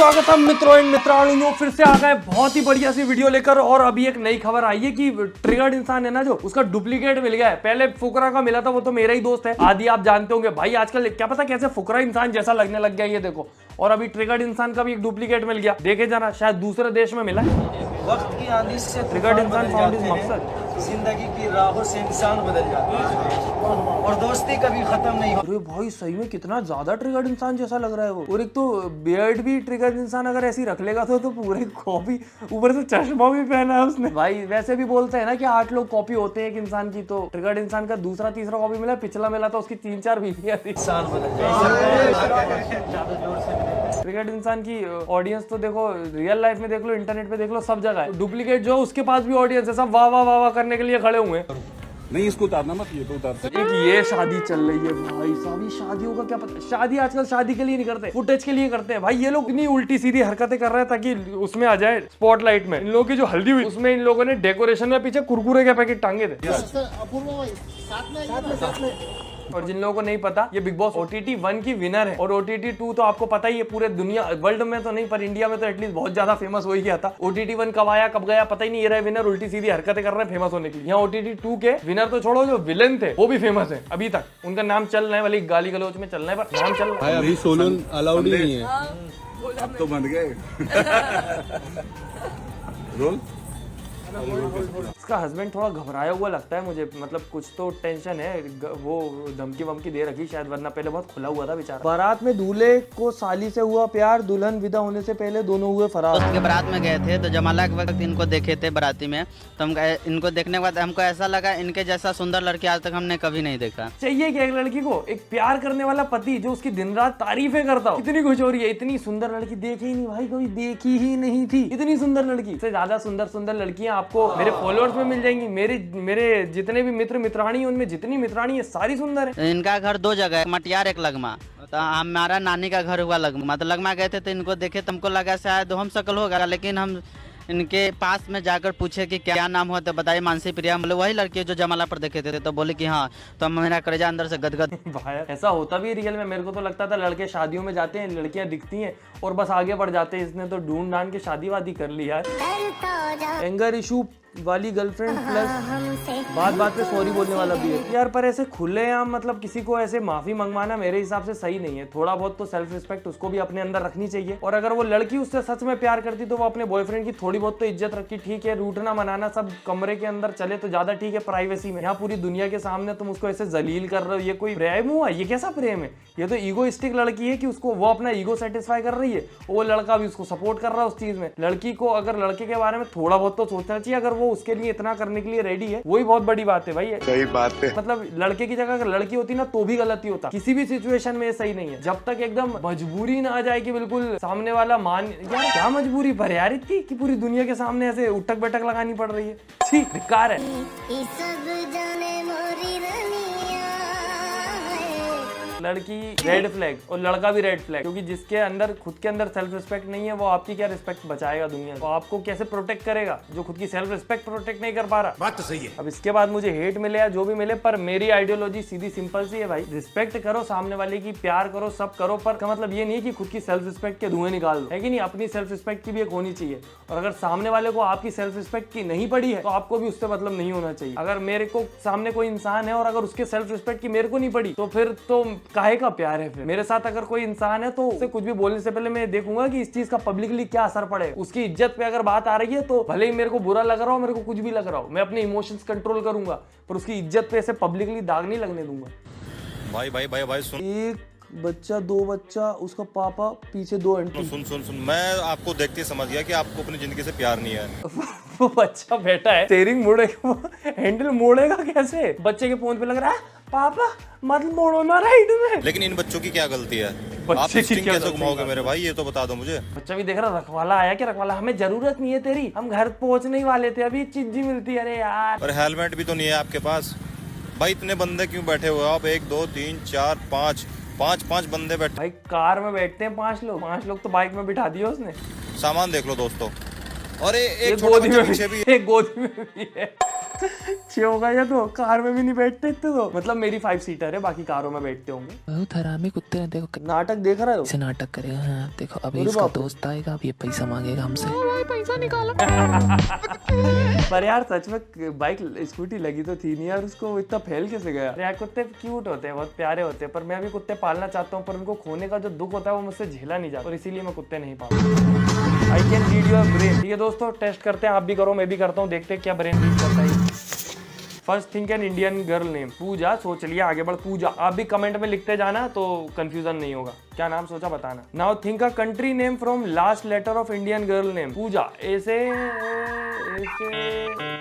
स्वागतम मित्रों एंड मित्राणियों, फिर से आ गए बहुत ही बढ़िया सी वीडियो लेकर। और अभी एक नई खबर आई है कि ट्रिगर्ड इंसान है ना, जो उसका डुप्लीकेट मिल गया है। पहले फुकरा का मिला था, वो तो मेरा ही दोस्त है आदि, आप जानते होंगे भाई। आजकल क्या पता कैसे फुकरा इंसान जैसा लगने लग गया, ये देखो। और अभी ट्रिगर्ड इंसान का भी एक डुप्लीकेट मिल गया, देखे जाना, शायद दूसरे देश में मिला है। वक्त की आंधी से ट्रिगर्ड इंसान फाउंड हिज मकसद। जिंदगी की राहों से इंसान बदल जाता है और दोस्ती कभी खत्म नहीं होती। अरे भाई सही में कितना ज्यादा ट्रिगर्ड इंसान जैसा लग रहा है वो। और एक तो बियर्ड भी ट्रिगर्ड इंसान अगर ऐसी रख लेगा तो पूरे कॉपी, ऊपर से चश्मा भी पहना है उसने भाई। वैसे भी बोलते हैं ना कि 8 लोग कॉपी होते हैं एक इंसान की, तो ट्रिगर्ड इंसान का दूसरा तीसरा कॉपी मिला, पिछला मिला तो उसकी 3-4 बीवियां थी। इंसान बदल जाए। ट्रिगर्ड इंसान की ऑडियंस तो देखो, रियल लाइफ में देख लो, इंटरनेट पे देख लो, सब जगह है। डुप्लीकेट जो उसके पास भी ऑडियंस है, सब वाह वाह वाह वाह करने के लिए खड़े हुए हैं। नहीं, इसको उतारना मत, ये तो उतार सकते। एक ये शादी चल रही है भाई साहब, शादियों का क्या पता। शादी आजकल शादी के लिए नहीं करते, फुटेज के लिए करते हैं भाई। ये लोग इतनी उल्टी सीधी हरकतें कर रहे हैं ताकि उसमें आ जाए स्पॉटलाइट में। इन लोगों की जो हल्दी हुई उसमें इन लोगों ने डेकोरेशन में पीछे कुरकुरे के पैकेट टांगे थे। और जिन लोगों को नहीं पता, ये बिग बॉस OTT 1 की विनर है। और OTT 2 तो आपको पता ही है, पूरे दुनिया वर्ल्ड में तो नहीं पर इंडिया में तो एटलीस्ट बहुत ज्यादा फेमस हो ही गया था। OTT 1 कब आया कब गया पता ही नहीं। ये रहे विनर, उल्टी सीधी हरकतें कर रहे हैं फेमस होने के लिए। यहाँ OTT 2 के विनर तो छोड़ो, जो विलेन थे वो भी फेमस है अभी तक। उनका नाम चल रहा है, वाली गाली गलौज में चल रहा है, पर नाम चल रहा है। अभी सोलो अलाउड ही नहीं है, अब तो बंद गए। रोल इसका हस्बैंड थोड़ा घबराया हुआ लगता है मुझे, मतलब कुछ तो टेंशन है। वो धमकी वमकी दे रखी शायद, वरना पहले बहुत खुला हुआ था बेचारा। बारात में दूल्हे को साली से हुआ प्यार, दुल्हन विदा होने से पहले दोनों हुए फरार। दोस्त के बारात में गए थे तो जमाला के वक्त इनको देखे थे बाराती में, तो हम इनको देखने के बाद हमको ऐसा लगा इनके जैसा सुंदर लड़की आज तक हमने कभी नहीं देखा। चाहिए कि एक लड़की को एक प्यार करने वाला पति जो उसकी दिन रात तारीफें करता हो। कितनी खुश हो रही है, इतनी सुंदर लड़की देखी ही नहीं भाई, कभी देखी ही नहीं थी। इतनी सुंदर लड़की से ज्यादा सुंदर लड़कियां आपको मेरे फॉलोअर्स में मिल जाएंगी। मेरे जितने भी मित्र मित्राणी हैं, उनमें जितनी मित्राणी है सारी सुंदर है। इनका घर 2 जगह है, मटियार एक लगमा। तो हमारा नानी का घर हुआ लगमा, तो लगमा गए थे तो इनको देखे तो हमको लगा शायद हम शक्ल होगा, लेकिन हम इनके पास में जाकर पूछे कि क्या नाम हो, तो बताइए मानसी प्रिया। मतलब वही लड़की जो जमाला पर देखे थे, तो बोले कि हाँ। तो मेरा कलेजा अंदर से गदगद। भाई ऐसा होता भी रियल में। मेरे को तो लगता था लड़के शादियों में जाते हैं, लड़कियां दिखती हैं और बस आगे बढ़ जाते हैं। इसने तो ढूंढ ढांड के शादी वादी कर ली यार। एंगर इशू वाली गर्लफ्रेंड प्लस बात पे सॉरी बोलने वाला भी है यार। पर ऐसे खुलेआम मतलब किसी को ऐसे माफी मंगवाना मेरे हिसाब से सही नहीं है। थोड़ा बहुत तो सेल्फ रिस्पेक्ट उसको भी अपने अंदर रखनी चाहिए। और अगर वो लड़की उससे सच में प्यार करती तो वो अपने बॉयफ्रेंड की थोड़ी बहुत तो इज्जत रखी। ठीक है, रूठना मनाना सब कमरे के अंदर चले तो ज्यादा ठीक है, प्राइवेसी में। यहाँ पूरी दुनिया के सामने तुम उसको ऐसे जलील कर रहे हो, ये कोई प्रेम हुआ? ये कैसा प्रेम है? ये तो ईगोइस्टिक लड़की है कि उसको वो अपना ईगो सेटिस्फाई कर रही है, वो लड़का भी उसको सपोर्ट कर रहा है उस चीज में। लड़की को अगर लड़के के बारे में थोड़ा बहुत तो सोचना चाहिए। अगर वो उसके लिए इतना करने के लिए रेडी है, वही बहुत बड़ी बात है भाई। सही बात है। मतलब लड़के की जगह अगर लड़की होती ना तो भी गलती होता। किसी भी सिचुएशन में ये सही नहीं है, जब तक एकदम मजबूरी ना आ जाए कि बिल्कुल सामने वाला मान। यार क्या मजबूरी पर यार इतनी कि पूरी दुनिया के सामने ऐसे उठक बैठक लगानी पड़ रही है। छी, धिक्कार है। लड़की रेड फ्लैग और लड़का भी रेड फ्लैग, क्योंकि जिसके अंदर खुद के अंदर सेल्फ रिस्पेक्ट नहीं है, वो आपकी क्या रिस्पेक्ट बचाएगा दुनिया में? वो आपको कैसे प्रोटेक्ट करेगा जो खुद की सेल्फ रिस्पेक्ट प्रोटेक्ट नहीं कर पा रहा? बात तो सही है। अब इसके बाद मुझे हेट मिले या जो भी मिले, पर मेरी आइडियोलॉजी सीधी सिंपल सी है भाई। रिस्पेक्ट करो सामने वाले की, प्यार करो, सब करो, पर का मतलब ये नहीं है कि खुद की सेल्फ रिस्पेक्ट के धुएं निकाल दो, है कि नहीं? अपनी सेल्फ रिस्पेक्ट की भी एक होनी चाहिए। और अगर सामने वाले को आपकी सेल्फ रिस्पेक्ट की नहीं पड़ी है तो आपको भी उससे मतलब नहीं होना चाहिए। अगर मेरे को सामने कोई इंसान है और अगर उसके सेल्फ रिस्पेक्ट की मेरे को नहीं पड़ी तो फिर तो काहे का प्यार है? फिर मेरे साथ अगर कोई इंसान है तो उससे कुछ भी बोलने से पहले मैं देखूंगा कि इस चीज का पब्लिकली क्या असर पड़ेगा। उसकी इज्जत पे अगर बात आ रही है तो भले ही मेरे को बुरा लग रहा हो, मेरे को कुछ भी लग रहा हो, मैं अपने इमोशंस कंट्रोल करूंगा, पर उसकी इज्जत पे ऐसे पब्लिकली दाग नहीं लगने दूंगा। भाई सुन। एक बच्चा, 2 बच्चा, उसका पापा, पीछे 2 आंटी। सुन मैं आपको देखते समझ गया कि आपको अपनी जिंदगी से प्यार नहीं है। वो बच्चा बैठा है, स्टीयरिंग मुड़ेगा, हैंडल मोड़ेगा कैसे? बच्चे के फोन पे लग रहा है पापा मत मोड़ो ना राइट में। लेकिन इन बच्चों की क्या गलती है? बच्चे आप की स्टिंग क्या कैसे गलती घुमाओगे है? मेरे भाई, ये तो बता दो मुझे। बच्चा भी देख रहा, रखवाला आया कि रखवाला, हमें जरूरत नहीं है तेरी, हम घर पहुंचने ही वाले थे, अभी चिज्जी मिलती है। अरे यार, और हेलमेट भी तो नहीं है आपके पास भाई। इतने बंदे क्यों बैठे हुए हो आप? 1 2 3 4 5 बंदे बैठे। भाई कार में बैठते हैं 5 लोग, 5 लोग तो बाइक में बिठा दिए उसने। सामान देख लो दोस्तों। और एक एक छोटा गोदी बच्चा में पीछे भी एक गोदी में भी है। छे होगा ये तो, कार में भी नहीं बैठते इतने तो। मतलब मेरी 5 सीटर है, बाकी कारों में बैठते होंगे। बहुत हरामी कुत्ते हैं, देखो नाटक देख रहे हो? कैसे नाटक करेगा। हाँ देखो अभी अरे इसका बाप रे। दोस्त आएगा, अब ये पैसा मांगेगा हमसे। पैसा निकालो। पर यार सच में बाइक स्कूटी लगी तो थी नहीं यार उसको, इतना फैल कैसे गया? यार कुत्ते क्यूट होते हैं, बहुत प्यारे होते हैं, पर मैं भी कुत्ते पालना चाहता हूँ, पर उनको खोने का जो दुख होता है वो मुझसे झेला नहीं जाता, और इसीलिए मैं कुत्ते नहीं पालता। I can read your brain. ठीक है दोस्तों, टेस्ट करते हैं, आप भी करो मैं भी करता हूँ, देखते हैं क्या ब्रेन रीड करता है। First think an Indian girl name. Pooja. सोच लिया, आगे बढ़। पूजा। आप भी कमेंट में लिखते जाना तो कंफ्यूजन नहीं होगा। क्या नाम सोचा बताना। Now think a country name from last letter of Indian girl name. Pooja. ऐसे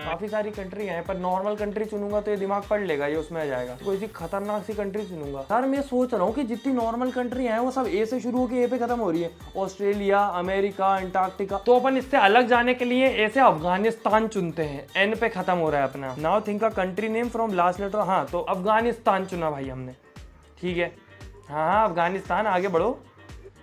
काफी सारी कंट्री हैं, पर नॉर्मल कंट्री चुनूंगा तो ये दिमाग पढ़ लेगा, ये उसमें आ जाएगा। कोई सी खतरनाक सी कंट्री चुनूंगा। सर मैं सोच रहा हूँ कि जितनी नॉर्मल कंट्री है वो सब ए से शुरू होकर ए पे खत्म हो रही है। Australia, America, Antarctica. तो अपन इससे अलग जाने के लिए ऐसे अफगानिस्तान चुनते हैं, एन पे खत्म हो रहा है अपना। Now think a country name from last letter. हाँ तो अफगानिस्तान चुना भाई हमने, ठीक है। हाँ अफगानिस्तान, आगे बढ़ो।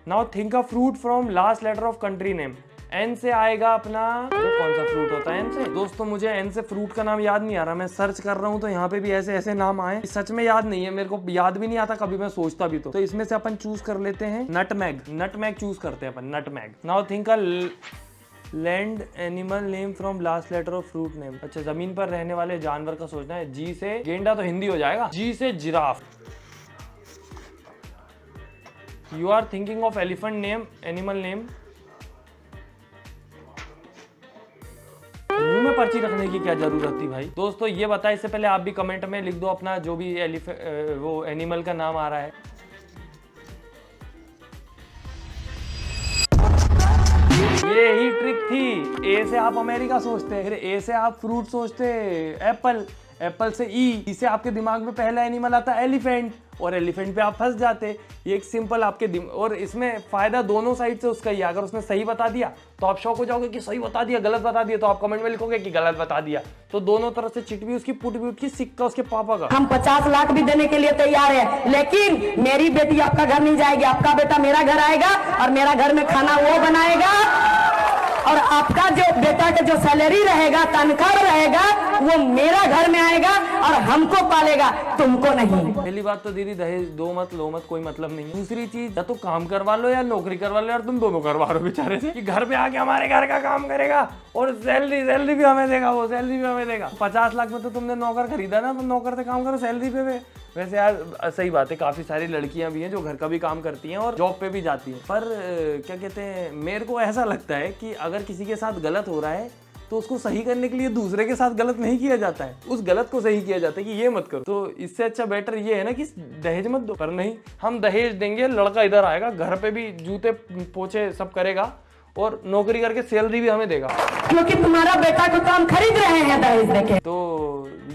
Now think a fruit from last letter of country name. N से आएगा अपना, कौन सा फ्रूट होता है एन से? दोस्तों मुझे एन से फ्रूट का नाम याद नहीं आ रहा, मैं सर्च कर रहा हूँ तो यहाँ पे भी ऐसे ऐसे नाम आए, सच में याद नहीं है मेरे को, याद भी नहीं आता कभी मैं सोचता भी तो इसमें से अपन चूज कर लेते हैं नटमैग। नटमैग चूज करते हैं अपन, nutmeg. Now think a land animal name from last letter of fruit name. अच्छा जमीन पर रहने वाले जानवर का सोचना है। जी से गेंडा तो हिंदी हो जाएगा। जी से giraffe. You are thinking of elephant name, animal name. मुंह में पर्ची रखने की क्या जरूरत थी भाई? दोस्तों ये बताए इससे पहले आप भी कमेंट में लिख दो अपना जो भी वो एनिमल का नाम आ रहा है। ये ही ट्रिक थी। ए से आप अमेरिका सोचते, फिर ए से आप फ्रूट सोचते एप्पल, एप्पल से ई से आपके दिमाग में पहला एनिमल आता है एलिफेंट, और एलिफेंट पे आप फंस जाते। ये एक सिंपल आपके और इसमें फायदा दोनों साइड से उसका ही है। अगर उसने सही बता दिया तो आप शौक हो जाओगे कि सही बता दिया, गलत बता दिया तो आप कमेंट में लिखोगे कि गलत बता दिया। तो दोनों तरफ से चिट भी उसकी, पुट भी उसकी, सिक्का उसके पापा का। हम 50 लाख भी देने के लिए तैयार है, लेकिन मेरी बेटी आपका घर नहीं जाएगी, आपका बेटा मेरा घर आएगा और मेरा घर में खाना वो बनाएगा, और आपका जो बेटा का जो सैलरी रहेगा, तनख्वाह रहेगा, वो मेरा घर में आएगा और हमको पालेगा, तुमको नहीं। पहली बात तो दीदी दहेज दो मत, लो मत, कोई मतलब नहीं है। दूसरी चीज, या तो काम करवा लो या नौकरी करवा लो यार, तुम दोनों करवा लो बेचारे से, कि घर पे आके हमारे घर का काम करेगा और सैलरी भी हमें देगा, वो सैलरी भी हमें देगा। 50 लाख में तो तुमने नौकर खरीदा ना, तुम नौकर से काम करो सैलरी पे। वैसे यार सही बात है, काफी सारी लड़कियां भी हैं जो घर का भी काम करती हैं और जॉब पे भी जाती हैं, पर क्या कहते हैं, मेरे को ऐसा लगता है कि अगर किसी के साथ गलत हो रहा है तो उसको सही करने के लिए दूसरे के साथ गलत नहीं किया जाता है, उस गलत को सही किया जाता है कि ये मत करो। तो इससे अच्छा बेटर ये है ना कि दहेज मत दो। पर नहीं, हम दहेज देंगे, लड़का इधर आएगा, घर पे भी जूते पोछे सब करेगा और नौकरी करके सैलरी भी हमें देगा, क्योंकि तुम्हारा बेटा को तो हम खरीद रहे हैं दहेज देके। तो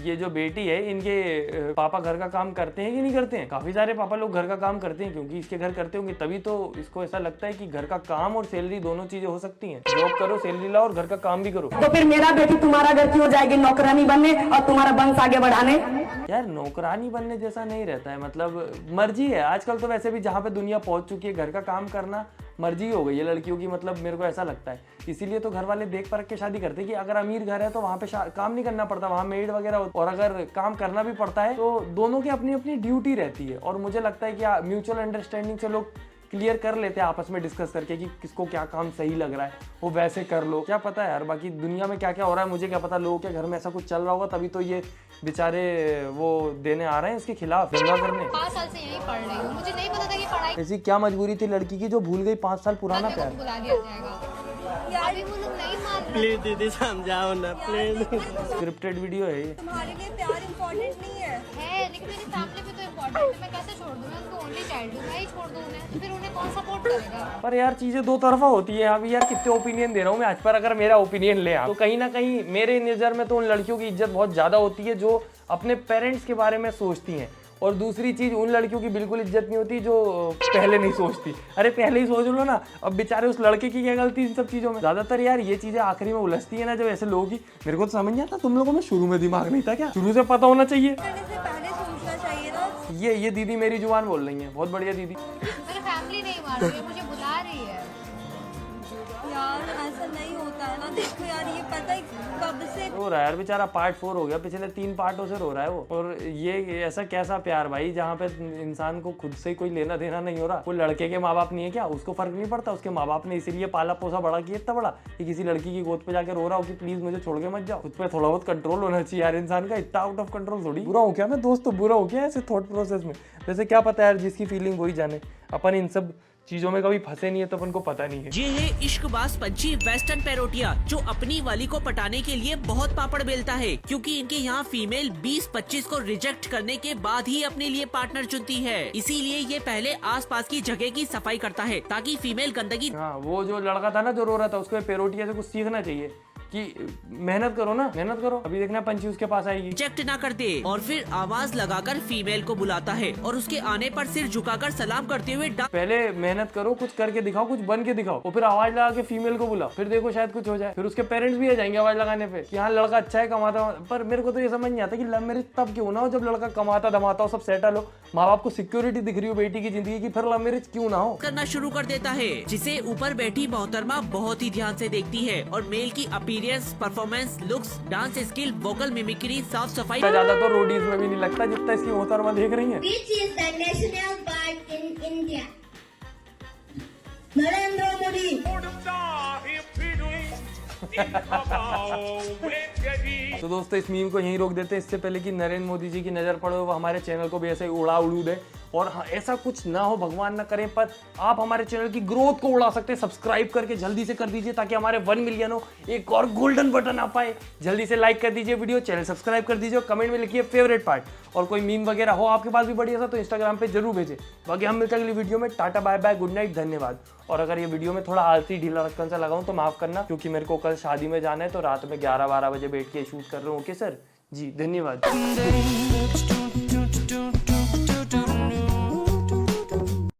ये जो बेटी है, इनके पापा घर का काम करते हैं कि नहीं करते हैं? काफी सारे पापा लोग घर का काम करते हैं, क्योंकि इसके घर करते होंगे तभी तो इसको ऐसा लगता है कि घर का काम और सैलरी दोनों चीजें हो सकती हैं। जॉब करो, सैलरी लाओ और घर का काम भी करो। तो फिर मेरा बेटी तुम्हारा घर क्यों जाएगी नौकरानी बनने और तुम्हारा वंश आगे बढ़ाने? यार नौकरानी बनने जैसा नहीं रहता है, मतलब मर्जी है। आजकल तो वैसे भी जहाँ पे दुनिया पहुंच चुकी है, घर का काम करना मर्जी हो गई है लड़कियों की, मतलब मेरे को ऐसा लगता है। इसीलिए तो घर वाले देख परख के शादी करते हैं कि अगर अमीर घर है तो वहाँ पे काम नहीं करना पड़ता, वहाँ मेड वगैरह, और अगर काम करना भी पड़ता है तो दोनों की अपनी अपनी ड्यूटी रहती है। और मुझे लगता है कि म्यूचुअल अंडरस्टैंडिंग से लोग क्लियर कर लेते हैं आपस में डिस्कस करके कि किसको क्या काम सही लग रहा है, वो वैसे कर लो। क्या पता है यार, बाकी दुनिया में क्या क्या हो रहा है मुझे क्या पता, लोगों के घर में ऐसा कुछ चल रहा होगा तभी तो ये बेचारे वो देने आ रहे हैं इसके खिलाफ दंगा करने। 5 साल से यही पढ़ रही हूँ, मुझे नहीं पता था कि पढ़ाई ऐसी क्या मजबूरी थी लड़की की जो भूल गई 5 साल पुराना प्यार? बुला दिया जाएगा। अभी वो लोग नहीं मान रहे। प्लीज दीदी समझाओ ना प्लीज। स्क्रिप्टेड वीडियो है ये। तुम्हारे लिए प्यार इम्पोर्टेंट नहीं है, लेकिन मेरी फैमिली भी तो इम्पोर्टेंट है, मैं कैसे छोड़ दूँ? मैं उनको ओनली चाइल्ड हूँ, मैं ही छोड़ दूँ उन्हें, तो फिर उन्हें कौन सपोर्ट करेगा? पर यार चीजें दो तरफा होती है। अभी यार कितने ओपिनियन दे रहा हूँ मैं आज पर, अगर मेरा ओपिनियन ले तो कहीं ना कहीं मेरे नज़र में तो उन लड़कियों की इज्जत बहुत ज़्यादा होती है जो अपने पेरेंट्स के बारे में सोचती हैं, और दूसरी चीज उन लड़कियों की बिल्कुल इज्जत नहीं होती जो पहले नहीं सोचती। अरे पहले ही सोच लो ना, अब बेचारे उस लड़के की क्या गलती इन सब चीजों में? ज्यादातर यार ये चीजें आखिरी में उलझती है ना जब ऐसे लोगों की। मेरे को तो समझ नहीं आता, तुम लोगों में शुरू में दिमाग नहीं था क्या? शुरू से पता होना चाहिए, करने से पहले सोचना चाहिए ना। ये दीदी मेरी जुबान बोल रही है, बहुत बढ़िया दीदी। मेरी फैमिली नहीं मान रही है, मुझे बुला रही है। यार ऐसा नहीं होता है ना, देखो यार ये पता है कब से रो रहा है यार बेचारा, पार्ट 4 हो गया, पिछले 3 पार्टों से रो रहा है वो। और ये ऐसा कैसा प्यार भाई जहाँ पे इंसान को खुद से कोई लेना देना नहीं हो रहा। वो लड़के के माँ बाप नहीं है क्या, उसको फर्क नहीं पड़ता? उसके माँ बाप ने इसीलिए पाला पोसा बड़ा किया इतना बड़ा कि किसी लड़की की गोद पे जाकर रो रहा हो कि प्लीज मुझे छोड़ के मत जाओ। खुद पे थोड़ा बहुत कंट्रोल होना चाहिए यार इंसान का, इतना आउट ऑफ कंट्रोल थोड़ी। बुरा हो क्या मैं दोस्त, तो बुरा हो क्या ऐसे थॉट प्रोसेस में? वैसे क्या पता यार, जिसकी फीलिंग वही जाने। अपन इन सब चीजों में कभी फंसे नहीं है तो अपन को पता नहीं है। ये है इश्कबाज पंछी वेस्टर्न पैरोटिया, जो अपनी वाली को पटाने के लिए बहुत पापड़ बेलता है, क्योंकि इनके यहाँ फीमेल 20-25 को रिजेक्ट करने के बाद ही अपने लिए पार्टनर चुनती है। इसीलिए ये पहले आसपास की जगह की सफाई करता है ताकि फीमेल गंदगी। हाँ, वो जो लड़का था ना जो रो रहा था, उसको पैरोटिया से कुछ सीखना चाहिए कि मेहनत करो ना, मेहनत करो। अभी देखना पंछी उसके पास आएगी, रिजेक्ट ना कर दे, और फिर आवाज लगाकर फीमेल को बुलाता है और उसके आने पर सिर झुकाकर सलाम करते हुए पहले मेहनत करो, कुछ करके दिखाओ, कुछ बन के दिखाओ, और फिर आवाज लगा के फीमेल को बुलाओ, फिर देखो शायद कुछ हो जाए। फिर उसके पेरेंट्स भी आ जाएंगे आवाज लगाने पे कि हाँ लड़का अच्छा है, कमाता। पर मेरे को तो ये समझ नहीं आता कि लव मैरिज तब क्यों ना हो जब लड़का कमाता धमाता हो, सब सेटल हो, माँ बाप को सिक्योरिटी दिख रही हो बेटी की जिंदगी की, फिर लव मैरिज क्यों ना हो? करना शुरू कर देता है, जिसे ऊपर बैठी मोहतरमा बहुत ही ध्यान से देखती है और मेल की appearance, performance, looks, dance skill, vocal mimicry, साफ सफाई। ज्यादा तो रोडीज में भी नहीं लगता जितना इसकी मोहतरमा देख रही है। Which is the national park in India? Narendra Modi. तो दोस्तों इस मीम को यहीं रोक देते हैं, इससे पहले कि नरेंद्र मोदी जी की नजर पड़े वो हमारे चैनल को भी ऐसे ही उड़ा उड़ू दे। और हाँ, ऐसा कुछ ना हो, भगवान ना करे, पर आप हमारे चैनल की ग्रोथ को उड़ा सकते हैं। सब्सक्राइब करके जल्दी से कर दीजिए ताकि हमारे 1 मिलियन हो, एक और गोल्डन बटन आ पाए। जल्दी से लाइक कर दीजिए वीडियो, चैनल सब्सक्राइब कर दीजिए और कमेंट में लिखिए फेवरेट पार्ट। और कोई मीम वगैरह हो आपके पास भी बढ़िया सा तो इंस्टाग्राम पे जरूर भेजें। बाकी हम मिलते हैं अगली वीडियो में। Tata bye bye, good night, धन्यवाद। और अगर ये वीडियो में थोड़ा आलसी ढीला रखन सा लगाऊं तो माफ करना, क्योंकि मेरे को कल शादी में जाना है तो रात में 11-12 बजे बैठ के शूट कर रहा हूँ। ओके सर जी, धन्यवाद।